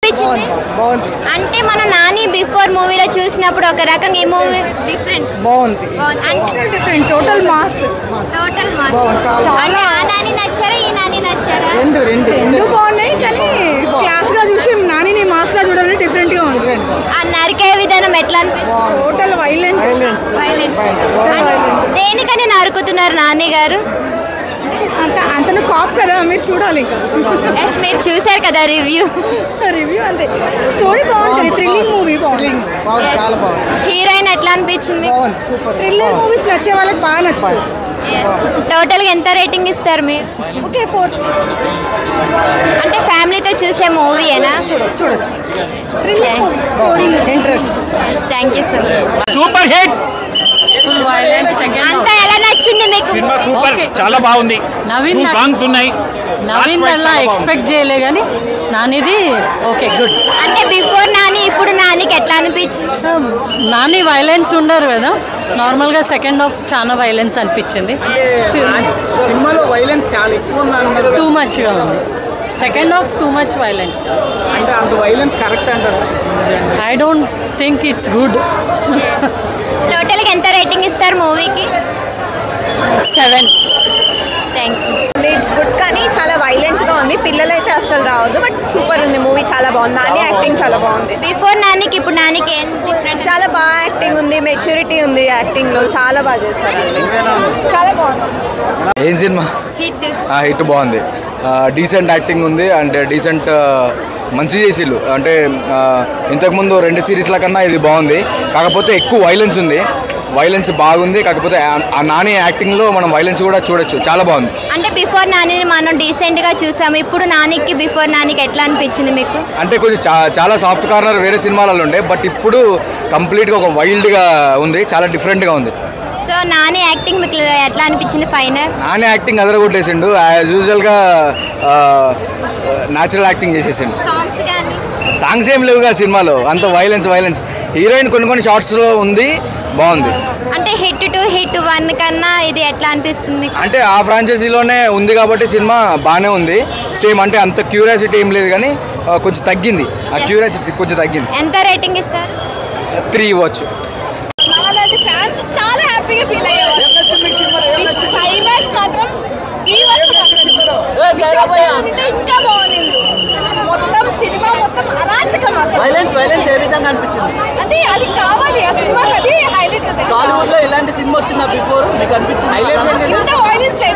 అనిపించింది? బాగుంది. అంటే మన నాని బిఫోర్ మూవీలో చూసినప్పుడు ఒక రకంగా ఈ మూవీ డిఫరెంట్ బాగుంది. అంటే డిఫరెంట్ టోటల్ మాస్ చాలా ఆ నాని నచ్చారా ఈ నాని నచ్చారా? రెండు బాగున్నాయి కానీ క్లాస్ గా చూసి నాని మాస్ లా చూడాలని డిఫరెంట్ గా ఉంది. ఆ నరికే విధానం ఎట్లా అనిపిస్తుంది? టోటల్ వైలెంట్ దేనికని నరుకుతున్నారు నాని గారు? అంతను కాప్ కదా, మీరు చూడాలి. ఎస్, మీరు చూసారు కదా రివ్యూ అంతే. స్టోరీ బాగుంటుంది, థ్రిల్లింగ్ మూవీ బాగుంది. హీరోయిన్ ఎట్లా అనిపించింది? థ్రిల్లర్ మూవీస్ నచ్చే వాళ్ళకి బాగా నచ్చుతుంది. టోటల్ గా ఎంత రేటింగ్ ఇస్తారు మీరు? ఓకే 4. అంటే ఫ్యామిలీతో చూసే మూవీయేనా? చూడొచ్చు. Thrilling movie, story interest. Thank you sir. Super hit. Full violence. Second అంతా ఎలా నచ్చింది మీకు? సినిమా సూపర్, చాలా బాగుంది. నవీన్ సాంగ్స్ ఉన్నాయి. నవీన్ అలా ఎక్స్పెక్ట్ చేయలే కానీ నానిది ఓకే గుడ్. అంటే బిఫోర్ నాని ఇప్పుడు నానికి ఎట్లా అనిపించింది? నాని వైలెన్స్ ఉండరు కదా, నార్మల్గా సెకండ్ హాఫ్ చాలా వైలెన్స్ అనిపించింది. సినిమాలో వైలెన్స్ చాలా ఎక్కువ టూ మచ్గా ఉంది. Second half too much violence. అంటే అంత వైలెన్స్ కరెక్ట్ అంటారు? I don't think it's good. Total గా ఎంత రేటింగ్ ఇస్తారు మూవీకి? 7. Thank you. ఇట్స్ గుడ్ కానీ చాలా వైలెంట్ గా ఉంది. పిల్లలైతే అస్సలు రావద్దు, బట్ సూపర్ ఉంది మూవీ, చాలా బాగుంది. నాని యాక్టింగ్ చాలా బాగుంది. బిఫోర్ నానికి ఇప్పుడు నానికి ఏం డిఫరెంట్? చాలా బాగా యాక్టింగ్ ఉంది, మెచ్యూరిటీ ఉంది యాక్టింగ్ లో, చాలా బాగా చేశారు. చాలా బాగుంది. ఏం సినిమా? హిట్. హిట్ బాగుంది. డీసెంట్ యాక్టింగ్ ఉంది అండ్ డీసెంట్ మంచి చేసిళ్ళు. అంటే ఇంతకుముందు 2 సిరీస్ల కన్నా ఇది బాగుంది. కాకపోతే ఎక్కువ వైలెన్స్ ఉంది, వైలెన్స్ బాగుంది. కాకపోతే ఆ నాని యాక్టింగ్లో మనం వైలెన్స్ కూడా చూడొచ్చు, చాలా బాగుంది. అంటే బిఫోర్ నానిని మనం డీసెంట్ గా చూసాము, ఇప్పుడు నానికి బిఫోర్ నానికి ఎట్లా అనిపించింది మీకు? అంటే కొంచెం చాలా సాఫ్ట్ కార్నర్ వేరే సినిమాలలో ఉండే, బట్ ఇప్పుడు కంప్లీట్గా ఒక వైల్డ్గా ఉంది, చాలా డిఫరెంట్గా ఉంది. సో నాని యాక్టింగ్ మీకు ఎట్లా అనిపించింది ఫైనల్? నాని యాక్టింగ్ అదరగొట్టేసిండు. యాజ్ యూజువల్గా న్యాచురల్ యాక్టింగ్ చేసేసిండు. సాంగ్స్ కానీ సాంగ్స్ ఏం లేవుగా సినిమాలో, అంత వైలెన్స్. హీరోయిన్ కొన్ని షార్ట్స్లో ఉంది, బాగుంది. అంటే హిట్ 2 హిట్ 1 కన్నా ఇది ఎట్లా అనిపిస్తుంది మీకు? అంటే ఆ ఫ్రాంచైజీలోనే ఉంది కాబట్టి సినిమా బాగానే ఉంది. సేమ్ అంటే అంత క్యూరియాసిటీ ఏం లేదు కానీ కొంచెం తగ్గింది, ఆ క్యూరియాసిటీ కొంచెం తగ్గింది. ఎంత రేటింగ్ ఇస్తారు? 3 ఇవ్వచ్చు. ఫ్యాన్స్ చాలా హ్యాపీగా ఫీల్ అయ్యేవారు. క్లైమాక్స్ మాత్రం ఇంకా బాగుంది. మొత్తం సినిమా మొత్తం అరాచకం. వైలెన్స్ ఏ విధంగా అనిపించింది? అంటే అది కావాలి, ఆ సినిమాకి అది హైలైట్. టాలీవుడ్ లో ఇలాంటి సినిమా వచ్చిందా బిఫోర్ మీకు అనిపించింది? ఇంత వైలెన్స్ లేదు.